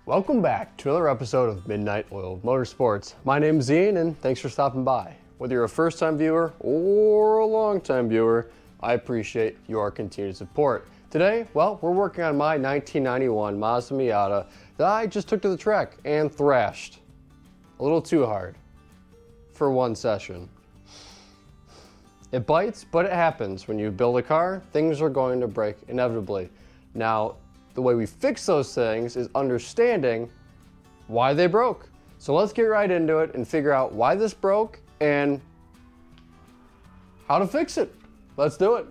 Welcome back to another episode of Midnight Oil Motorsports. My name is Ian and thanks for stopping by. Whether you're a first-time viewer or a long-time viewer, I appreciate your continued support. Today, well, we're working on my 1991 Mazda Miata that I just took to the track and thrashed a little too hard for one session. It bites, but it happens. When you build a car, things are going to break inevitably. Now, the way we fix those things is understanding why they broke. So let's get right into it and figure out why this broke and how to fix it. Let's do it.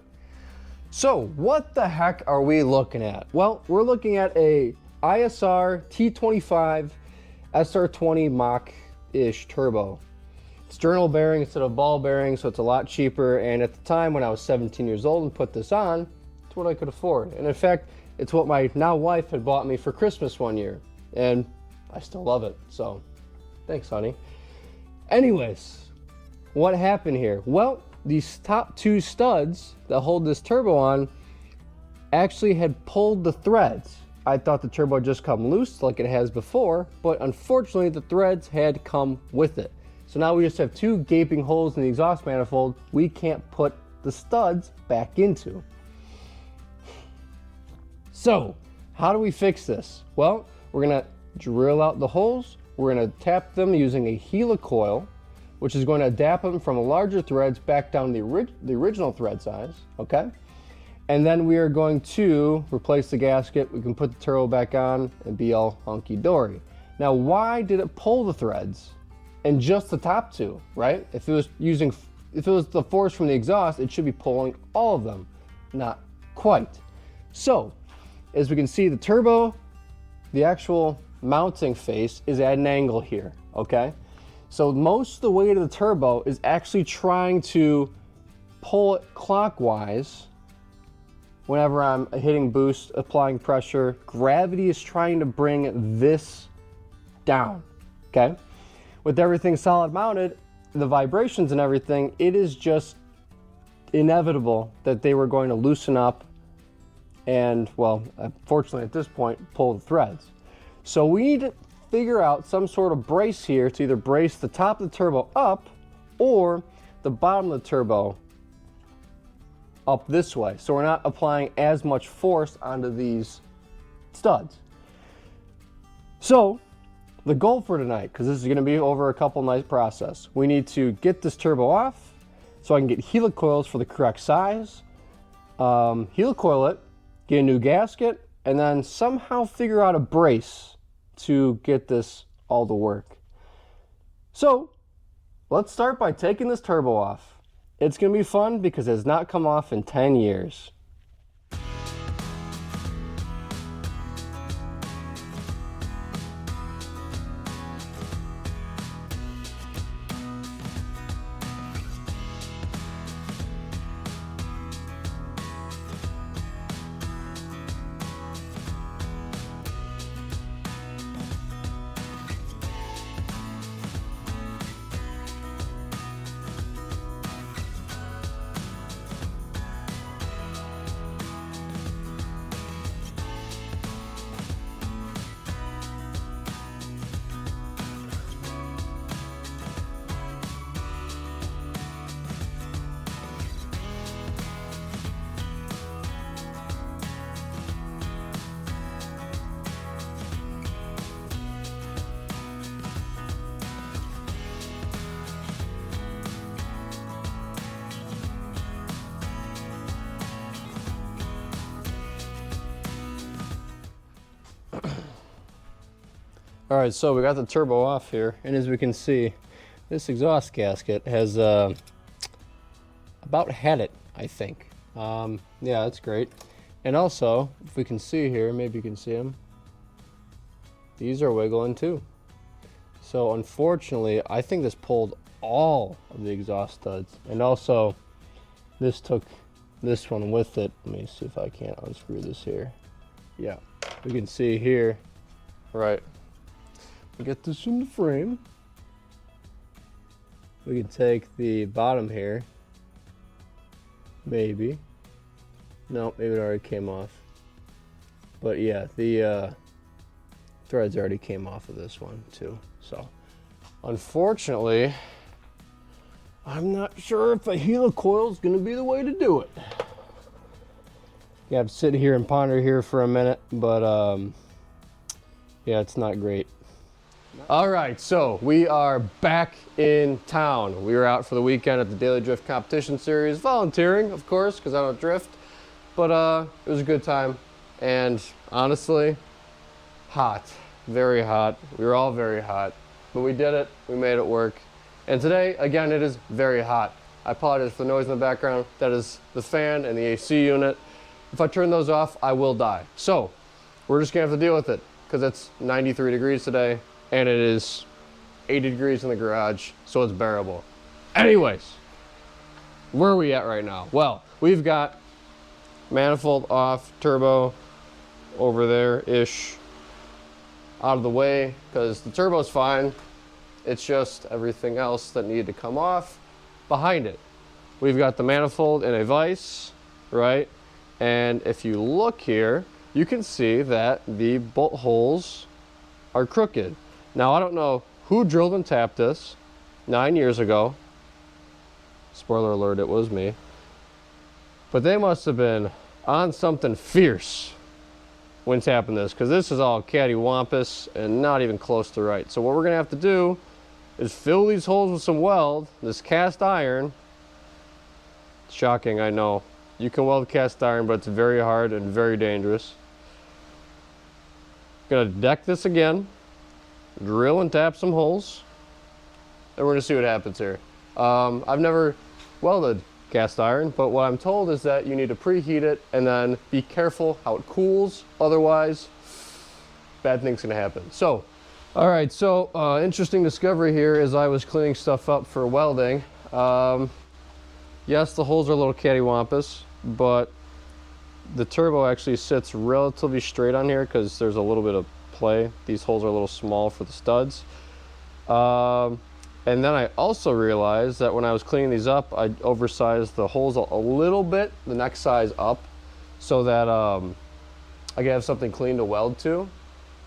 So what the heck are we looking at? Well, we're looking at a ISR T25 SR20 Mach-ish turbo. It's journal bearing instead of ball bearing, so it's a lot cheaper. And at the time when I was 17 years old and put this on, it's what I could afford. And in fact, it's what my now wife had bought me for Christmas one year, and I still love it, so thanks, honey. Anyways, what happened here? Well, these top two studs that hold this turbo on actually had pulled the threads. I thought the turbo had just come loose like it has before, but unfortunately the threads had come with it. So now we just have two gaping holes in the exhaust manifold we can't put the studs back into. So, how do we fix this? Well, we're gonna drill out the holes. We're gonna tap them using a helicoil, which is going to adapt them from larger threads back down the original thread size, okay? And then we are going to replace the gasket. We can put the turbo back on and be all hunky-dory. Now, why did it pull the threads and just the top two, right? If it was the force from the exhaust, it should be pulling all of them. Not quite. So, as we can see, the turbo, the actual mounting face is at an angle here, okay? So most of the weight of the turbo is actually trying to pull it clockwise. Whenever I'm hitting boost, applying pressure, gravity is trying to bring this down, okay? With everything solid mounted, the vibrations and everything, it is just inevitable that they were going to loosen up and, well, unfortunately at this point, pull the threads. So we need to figure out some sort of brace here to either brace the top of the turbo up or the bottom of the turbo up this way, so we're not applying as much force onto these studs. So the goal for tonight, because this is going to be over a couple night process, we need to get this turbo off so I can get helicoils for the correct size, helicoil it, get a new gasket, and then somehow figure out a brace to get this all to work. So let's start by taking this turbo off. It's going to be fun because it has not come off in 10 years. All right, so we got the turbo off here, and as we can see, this exhaust gasket has about had it, I think. Yeah, that's great. And also, if we can see here, maybe you can see them, these are wiggling too. So unfortunately, I think this pulled all of the exhaust studs, and also this took this one with it. Let me see if I can't unscrew this here. Yeah, we can see here, right? We get this in the frame. We can take the bottom here, maybe. No, maybe it already came off. But yeah, the threads already came off of this one too. So unfortunately, I'm not sure if a helicoil is going to be the way to do it. You have to sit here and ponder here for a minute, but yeah, it's not great. All right, so we are back in town. We were out for the weekend at the Daily Drift Competition Series, volunteering, of course, because I don't drift. But it was a good time, and honestly, hot, very hot. We were all very hot, but we did it. We made it work. And today, again, it is very hot. I apologize for the noise in the background. That is the fan and the AC unit. If I turn those off, I will die. So we're just gonna have to deal with it because it's 93 degrees today and it is 80 degrees in the garage, so it's bearable. Anyways, where are we at right now? Well, we've got manifold off, turbo over there-ish, out of the way because the turbo's fine. It's just everything else that needed to come off behind it. We've got the manifold in a vise, right? And if you look here, you can see that the bolt holes are crooked. Now, I don't know who drilled and tapped this 9 years ago. Spoiler alert, it was me. But they must have been on something fierce when tapping this, because this is all cattywampus and not even close to right. So what we're gonna have to do is fill these holes with some weld, this cast iron. Shocking, I know. You can weld cast iron, but it's very hard and very dangerous. Gonna deck this again, drill and tap some holes, and we're gonna see what happens here. I've never welded cast iron, but what I'm told is that you need to preheat it and then be careful how it cools, otherwise bad things can happen. So, all right, so interesting discovery here as I was cleaning stuff up for welding. Yes, the holes are a little cattywampus, but the turbo actually sits relatively straight on here because there's a little bit of play. These holes are a little small for the studs. And then I also realized that when I was cleaning these up, I oversized the holes a little bit, the next size up, so that I could have something clean to weld to.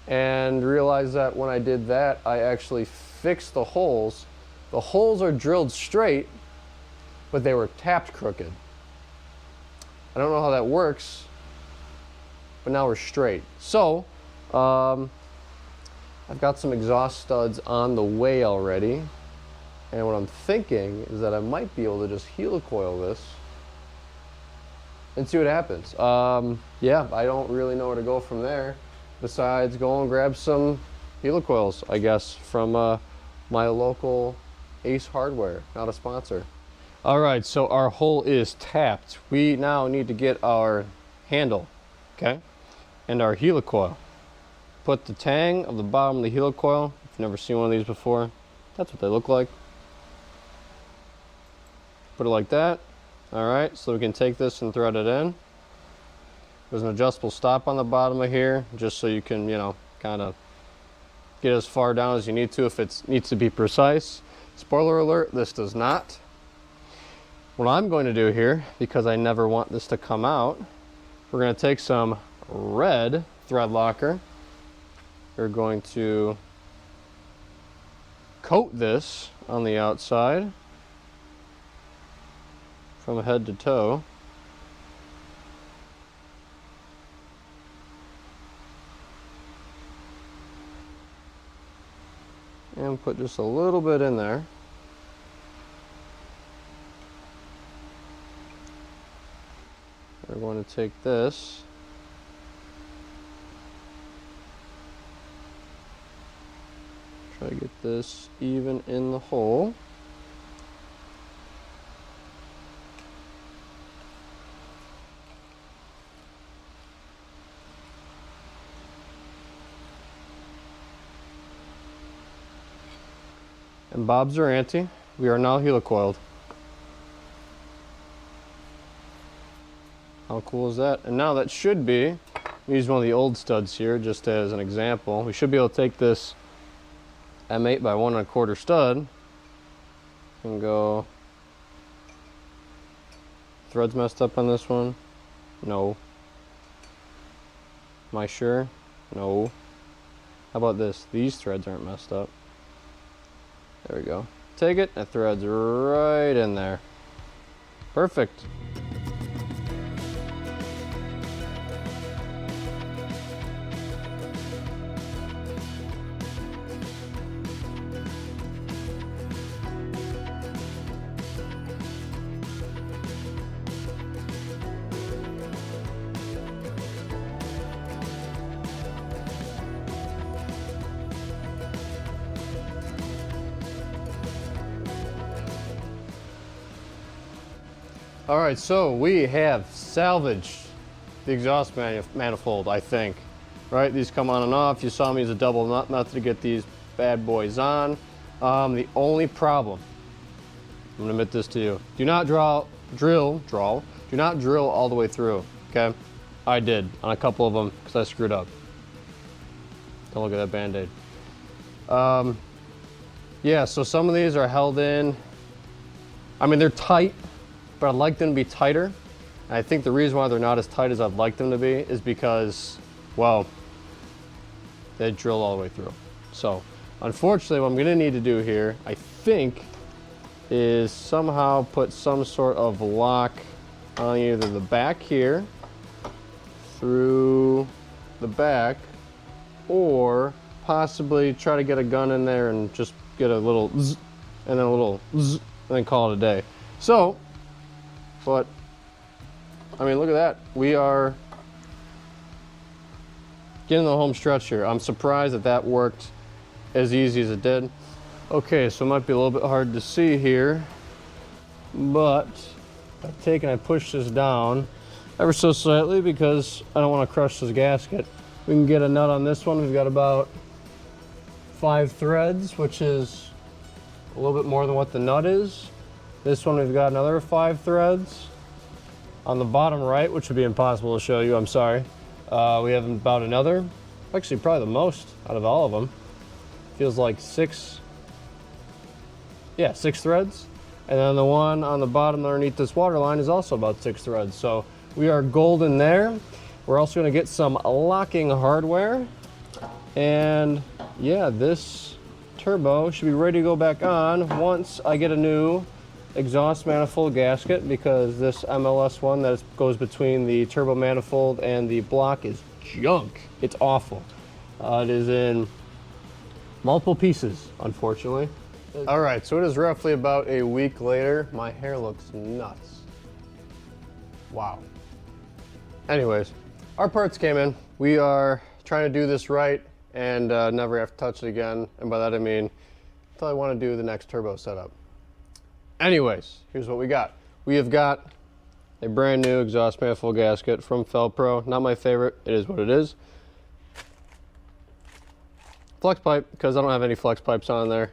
And realized that when I did that, I actually fixed the holes. The holes are drilled straight, but they were tapped crooked. I don't know how that works, but now we're straight. So, I've got some exhaust studs on the way already. And what I'm thinking is that I might be able to just helicoil this and see what happens. Yeah, I don't really know where to go from there besides go and grab some helicoils, I guess, from my local Ace Hardware, not a sponsor. All right, so our hole is tapped. We now need to get our handle, okay, and our helicoil. Put the tang of the bottom of the helicoil. If you've never seen one of these before, that's what they look like. Put it like that. All right, so we can take this and thread it in. There's an adjustable stop on the bottom of here, just so you can, you know, kind of get as far down as you need to if it needs to be precise. Spoiler alert, this does not. What I'm going to do here, because I never want this to come out, we're going to take some red thread locker. We're going to coat this on the outside from head to toe. And put just a little bit in there. We're going to take this try to get this even in the hole. And Bob's our ante. We are now helicoiled. How cool is that? And now that should be, use one of the old studs here just as an example. We should be able to take this M8 by 1 1/4 stud and go, threads messed up on this one? No. Am I sure? No. How about this? These threads aren't messed up. There we go. Take it, that thread's right in there. Perfect. All right, so we have salvaged the exhaust manifold, I think. Right, these come on and off. You saw me use a double nut method to get these bad boys on. The only problem, I'm gonna admit this to you, do not drill all the way through, okay? I did on a couple of them because I screwed up. Don't look at that Band-Aid. Yeah, so some of these are held in. I mean, they're tight, but I'd like them to be tighter. And I think the reason why they're not as tight as I'd like them to be is because, well, they drill all the way through. So, unfortunately, what I'm gonna need to do here, I think, is somehow put some sort of lock on either the back here, through the back, or possibly try to get a gun in there and just get a little zzz, and then a little zzz, and then call it a day. So, but, I mean, look at that. We are getting the home stretch here. I'm surprised that that worked as easy as it did. Okay, so it might be a little bit hard to see here, but I've taken, I pushed this down ever so slightly because I don't want to crush this gasket. We can get a nut on this one. We've got about 5 threads, which is a little bit more than what the nut is. This one we've got another 5 threads. On the bottom right, which would be impossible to show you, I'm sorry, we have about another, actually probably the most out of all of them. Feels like 6 threads. And then the one on the bottom underneath this water line is also about 6 threads. So we are golden there. We're also gonna get some locking hardware. And yeah, this turbo should be ready to go back on once I get a new exhaust manifold gasket, because this MLS one that goes between the turbo manifold and the block is junk. It's awful. It is in multiple pieces, unfortunately. All right, so it is roughly about a week later. My hair looks nuts. Wow. Anyways, our parts came in. We are trying to do this right and never have to touch it again. And by that I mean, until I want to do the next turbo setup. Anyways, here's what we got. We have got a brand new exhaust manifold gasket from Felpro. Not my favorite, it is what it is. Flex pipe, because I don't have any flex pipes on there.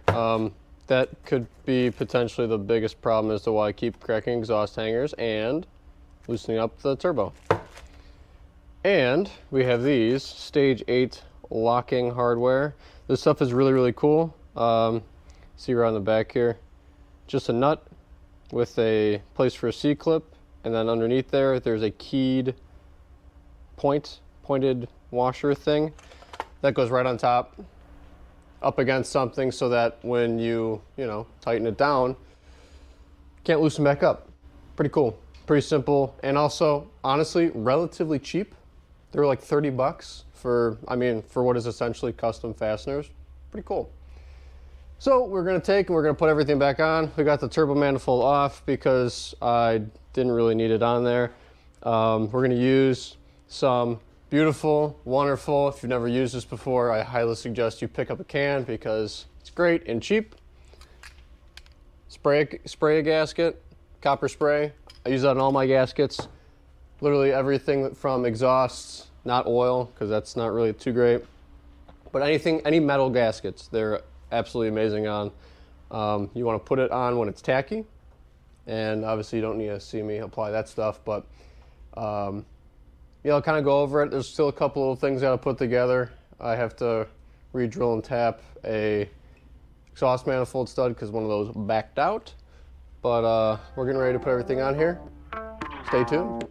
That could be potentially the biggest problem as to why I keep cracking exhaust hangers and loosening up the turbo. And we have these stage 8 locking hardware. This stuff is really, really cool. See right on the back here. Just a nut with a place for a C-clip, and then underneath there's a keyed pointed washer thing that goes right on top up against something so that when you tighten it down, can't loosen back up. Pretty cool, pretty simple, and also honestly relatively cheap. They were like 30 bucks for what is essentially custom fasteners. Pretty cool. So we're gonna take and we're gonna put everything back on. We got the turbo manifold off because I didn't really need it on there. We're gonna use some beautiful, wonderful, if you've never used this before, I highly suggest you pick up a can because it's great and cheap. Spray a gasket, copper spray. I use that on all my gaskets. Literally everything from exhausts, not oil, because that's not really too great. But any metal gaskets, they're absolutely amazing on. You want to put it on when it's tacky, and obviously you don't need to see me apply that stuff, but I'll kind of go over it. There's still a couple of things I got to put together. I have to re-drill and tap a exhaust manifold stud because one of those backed out, but we're getting ready to put everything on here. Stay tuned.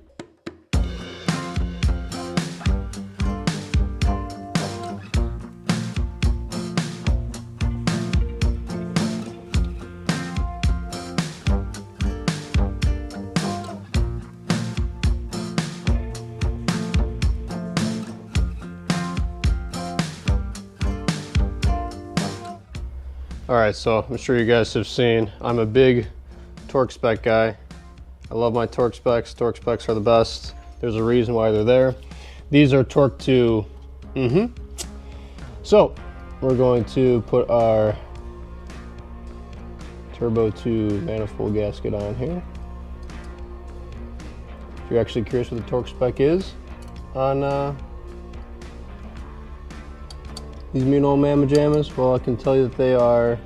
All right, so I'm sure you guys have seen, I'm a big torque spec guy. I love my torque specs. Torque specs are the best. There's a reason why they're there. These are torque to, So we're going to put our Turbo 2 manifold gasket on here. If you're actually curious what the torque spec is on these mean old mamma jammas, well, I can tell you that they are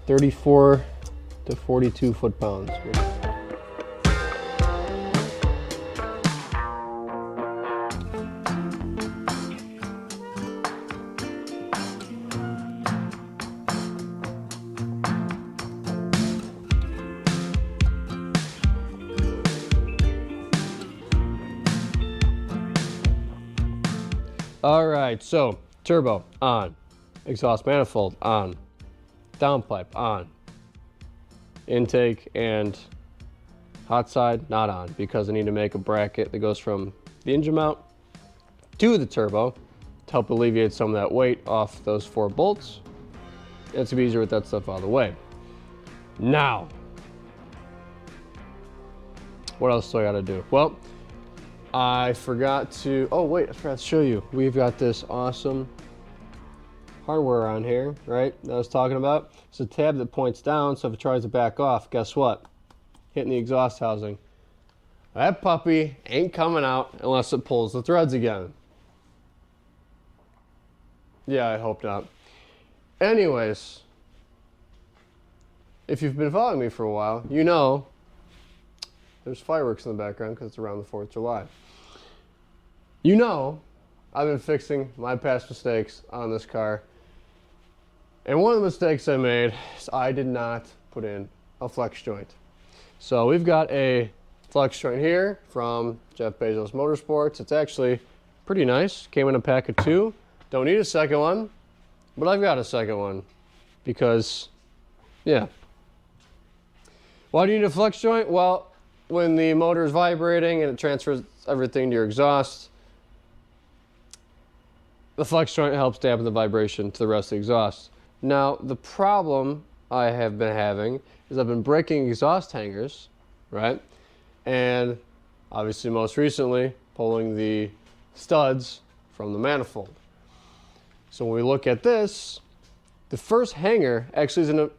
34 to 42 foot-pounds. All right, so turbo on, exhaust manifold on, downpipe on, intake and hot side not on, because I need to make a bracket that goes from the engine mount to the turbo to help alleviate some of that weight off those 4 bolts. It's gonna be easier with that stuff out of the way. Now, what else do I gotta do? Well, I forgot to, oh wait, I forgot to show you. We've got this awesome hardware on here, right, that I was talking about. It's a tab that points down, so if it tries to back off, guess what? Hitting the exhaust housing. That puppy ain't coming out unless it pulls the threads again. Yeah, I hope not. Anyways, if you've been following me for a while, you know there's fireworks in the background because it's around the 4th of July. You know I've been fixing my past mistakes on this car. And one of the mistakes I made is I did not put in a flex joint. So we've got a flex joint here from Jeff Bezos Motorsports. It's actually pretty nice. Came in a pack of 2. Don't need a second one, but I've got a second one because, yeah. Why do you need a flex joint? Well, when the motor is vibrating and it transfers everything to your exhaust, the flex joint helps dampen the vibration to the rest of the exhaust. Now, the problem I have been having is I've been breaking exhaust hangers, right? And obviously most recently, pulling the studs from the manifold. So when we look at this, the first hanger actually isn't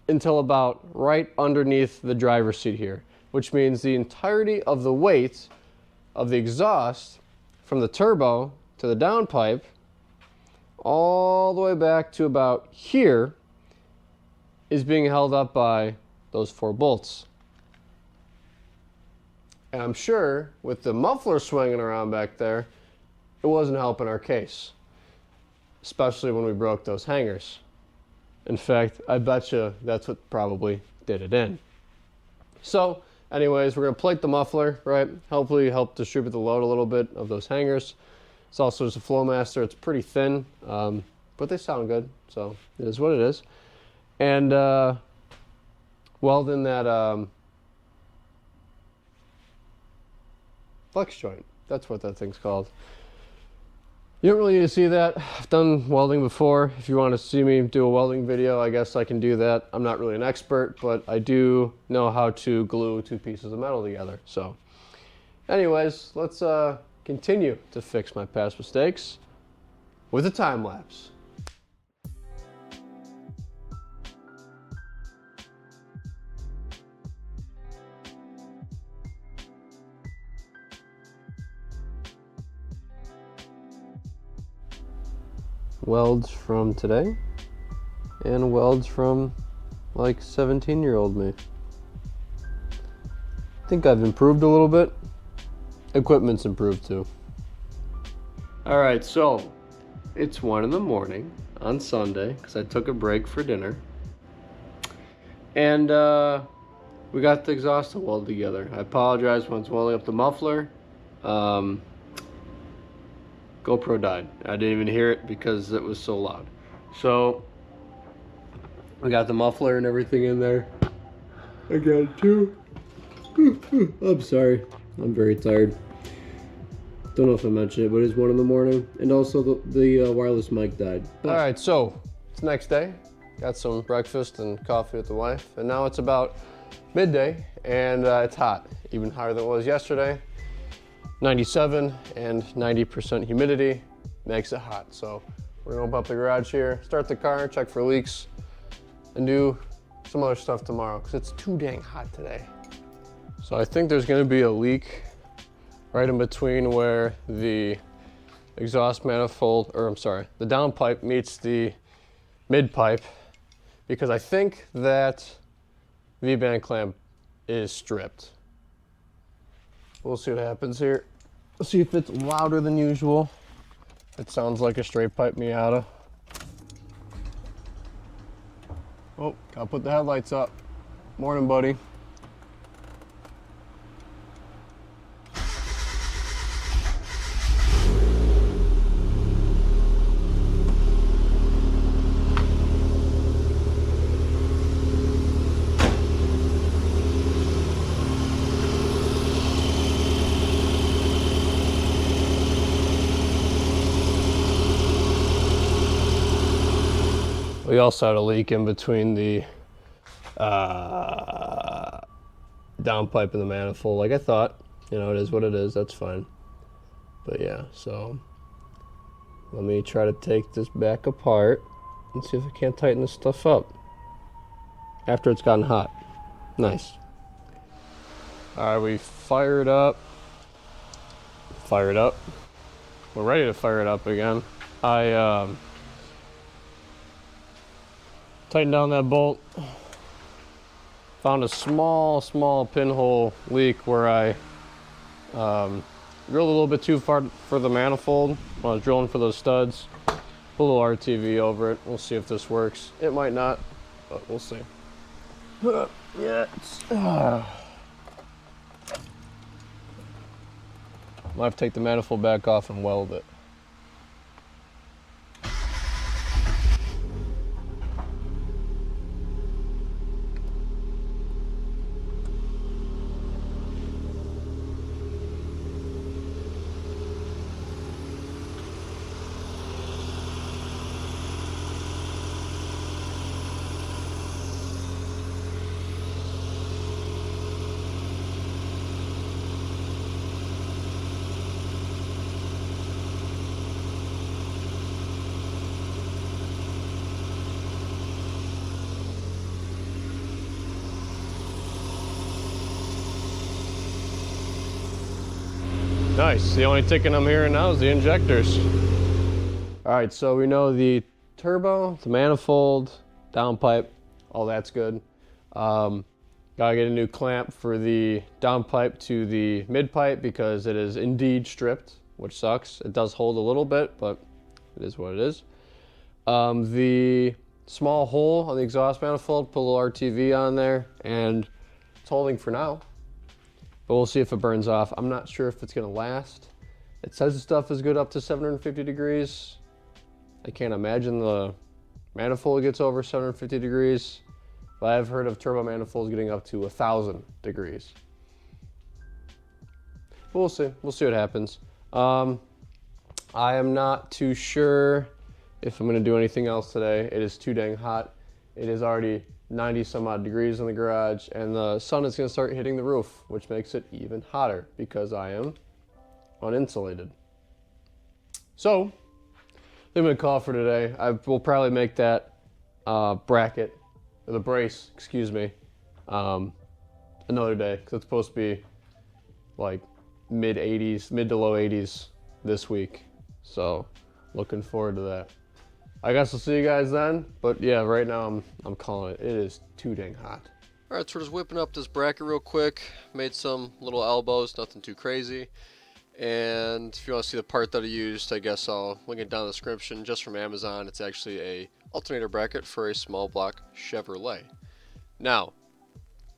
until about right underneath the driver's seat here, which means the entirety of the weight of the exhaust from the turbo to the downpipe all the way back to about here is being held up by those 4 bolts. And I'm sure with the muffler swinging around back there, it wasn't helping our case, especially when we broke those hangers. In fact, I bet you that's what probably did it in. So anyways, we're going to plate the muffler, right? Hopefully help distribute the load a little bit of those hangers. It's also just a Flowmaster. It's pretty thin, but they sound good, so it is what it is. And weld in that flex joint. That's what that thing's called. You don't really need to see that. I've done welding before. If you want to see me do a welding video, I guess I can do that. I'm not really an expert, but I do know how to glue 2 pieces of metal together. So anyways, let's continue to fix my past mistakes with a time lapse. Welds from today and welds from like 17-year-old me. I think I've improved a little bit. Equipment's improved too. All right, so it's 1 in the morning on Sunday because I took a break for dinner. And we got the exhaust to weld together. I apologize when it's welding up the muffler. GoPro died. I didn't even hear it because it was so loud. So we got the muffler and everything in there again too. I'm sorry, I'm very tired. Don't know if I mentioned it, but it's 1 in the morning, and also the wireless mic died. All right, so it's the next day. got some breakfast and coffee with the wife, and now it's about midday, and it's hot, even hotter than it was yesterday. 97 and 90% humidity makes it hot. So we're gonna open up the garage here, start the car, check for leaks, and do some other stuff tomorrow because it's too dang hot today. So I think there's gonna be a leak right in between where the exhaust manifold, or I'm sorry, the downpipe meets the mid pipe, because I think that V-band clamp is stripped. We'll see what happens here. Let's see if it's louder than usual. It sounds like a straight pipe Miata. Oh, gotta put the headlights up. Morning, buddy. We also had a leak in between the downpipe and the manifold, like I thought. You know, it is what it is, that's fine. But yeah, so let me try to take this back apart and see if I can't tighten this stuff up after it's gotten hot. Nice. All right, we fired up. We're ready to fire it up again. I tightened down that bolt. Found a small pinhole leak where I drilled a little bit too far for the manifold when I was drilling for those studs. Put a little RTV over it. We'll see if this works. It might not, but we'll see. Yeah, might have to take the manifold back off and weld it. Nice. The only ticking I'm hearing now is the injectors. All right, so we know the turbo, the manifold, downpipe, all that's good. Gotta get a new clamp for the downpipe to the mid pipe because it is indeed stripped, which sucks. It does hold a little bit, but it is what it is. The small hole on the exhaust manifold, put a little RTV on there, and it's holding for now. But we'll see if it burns off. I'm not sure if it's gonna last. It says the stuff is good up to 750 degrees. I can't imagine the manifold gets over 750 degrees, but I've heard of turbo manifolds getting up to 1,000 degrees. But we'll see what happens. I am not too sure if I'm gonna do anything else today. It is too dang hot. It is already 90 some odd degrees in the garage, and the sun is going to start hitting the roof, which makes it even hotter because I am uninsulated. So I'm going to call for today. I will probably make that bracket, or the brace, excuse me, another day, because it's supposed to be like mid to low 80s this week. So looking forward to that. I guess I'll see you guys then, but yeah, right now I'm calling it. It is too dang hot. All right, so we're just whipping up this bracket real quick. Made some little elbows, nothing too crazy. And if you want to see the part that I used, I guess I'll link it down in the description, just from Amazon. It's actually a alternator bracket for a small block Chevrolet. Now,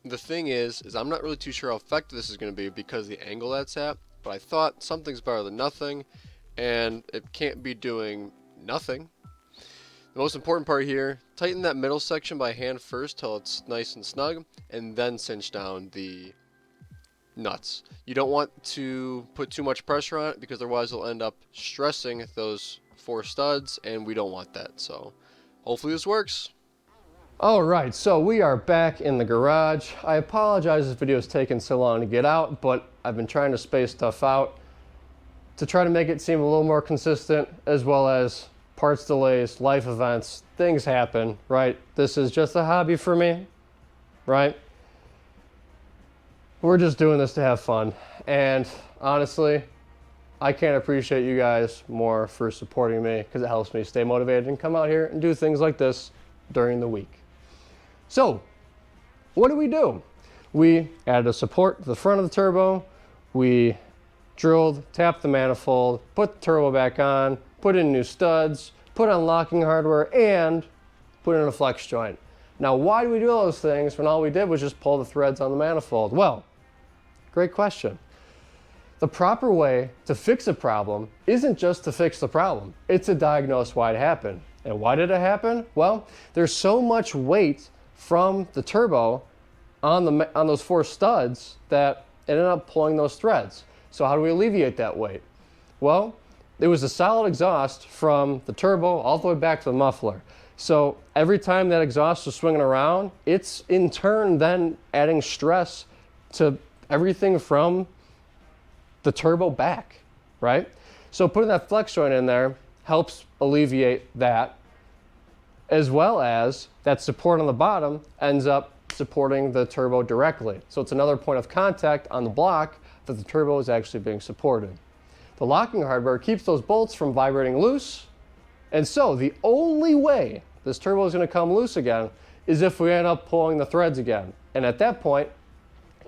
the thing is I'm not really too sure how effective this is going to be because of the angle that's at, but I thought something's better than nothing, and it can't be doing nothing. The most important part here, tighten that middle section by hand first till it's nice and snug, and then cinch down the nuts. You don't want to put too much pressure on it because otherwise it'll end up stressing those 4 studs, and we don't want that. So hopefully this works. All right, so we are back in the garage. I apologize this video is taking so long to get out, but I've been trying to space stuff out to try to make it seem a little more consistent, as well as parts delays, life events, things happen, right? This is just a hobby for me, right? We're just doing this to have fun. And honestly, I can't appreciate you guys more for supporting me, because it helps me stay motivated and come out here and do things like this during the week. So, what do? We added a support to the front of the turbo. We drilled, tapped the manifold, put the turbo back on, put in new studs, put on locking hardware, and put in a flex joint. Now, why do we do all those things when all we did was just pull the threads on the manifold? Well, great question. The proper way to fix a problem isn't just to fix the problem. It's to diagnose why it happened. And why did it happen? Well, there's so much weight from the turbo on those 4 studs that it ended up pulling those threads. So how do we alleviate that weight? Well, there was a solid exhaust from the turbo all the way back to the muffler. So every time that exhaust was swinging around, it's in turn then adding stress to everything from the turbo back, right? So putting that flex joint in there helps alleviate that, as well as that support on the bottom ends up supporting the turbo directly. So it's another point of contact on the block that the turbo is actually being supported. The locking hardware keeps those bolts from vibrating loose, and so the only way this turbo is going to come loose again is if we end up pulling the threads again. And at that point,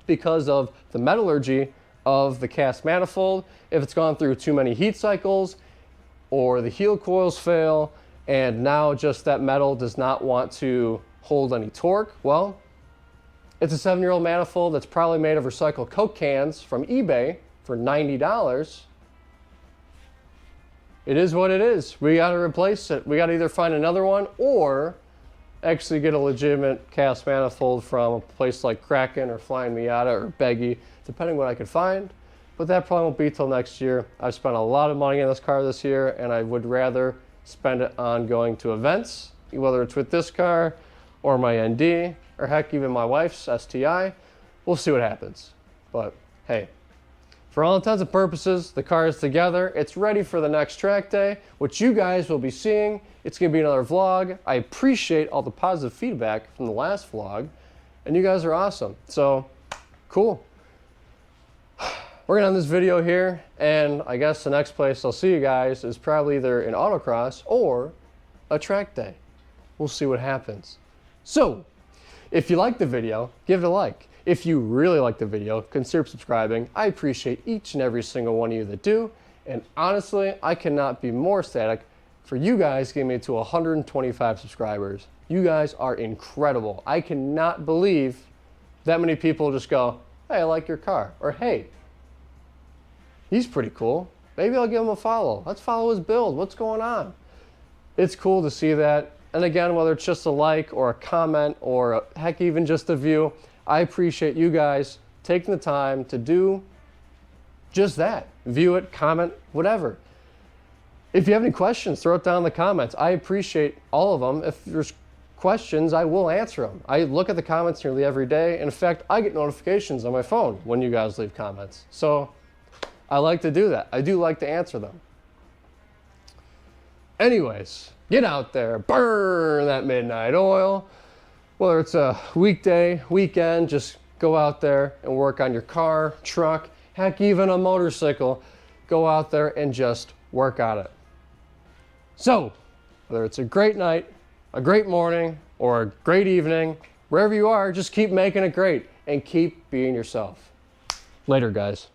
because of the metallurgy of the cast manifold, if it's gone through too many heat cycles, or the heel coils fail, and now just that metal does not want to hold any torque, well, it's a 7-year-old manifold that's probably made of recycled Coke cans from eBay for $90. It is what it is. We got to replace it. We got to either find another one or actually get a legitimate cast manifold from a place like Kraken or Flying Miata or Beggy, depending what I could find. But that probably won't be till next year. I've spent a lot of money on this car this year, and I would rather spend it on going to events, whether it's with this car or my ND, or heck, even my wife's STI. We'll see what happens. But hey, for all intents and purposes, the car is together. It's ready for the next track day, which you guys will be seeing. It's going to be another vlog. I appreciate all the positive feedback from the last vlog, and you guys are awesome. So, cool. We're going to end this video here, and I guess the next place I'll see you guys is probably either an autocross or a track day. We'll see what happens. So, if you liked the video, give it a like. If you really like the video, consider subscribing. I appreciate each and every single one of you that do, and honestly, I cannot be more ecstatic for you guys getting me to 125 subscribers. You guys are incredible. I cannot believe that many people just go, hey, I like your car, or hey, he's pretty cool. Maybe I'll give him a follow. Let's follow his build. What's going on? It's cool to see that. And again, whether it's just a like or a comment or heck, even just a view, I appreciate you guys taking the time to do just that. View it, comment, whatever. If you have any questions, throw it down in the comments. I appreciate all of them. If there's questions, I will answer them. I look at the comments nearly every day. In fact, I get notifications on my phone when you guys leave comments. So I like to do that. I do like to answer them. Anyways, get out there, burn that midnight oil. Whether it's a weekday, weekend, just go out there and work on your car, truck, heck, even a motorcycle. Go out there and just work on it. So, whether it's a great night, a great morning, or a great evening, wherever you are, just keep making it great and keep being yourself. Later, guys.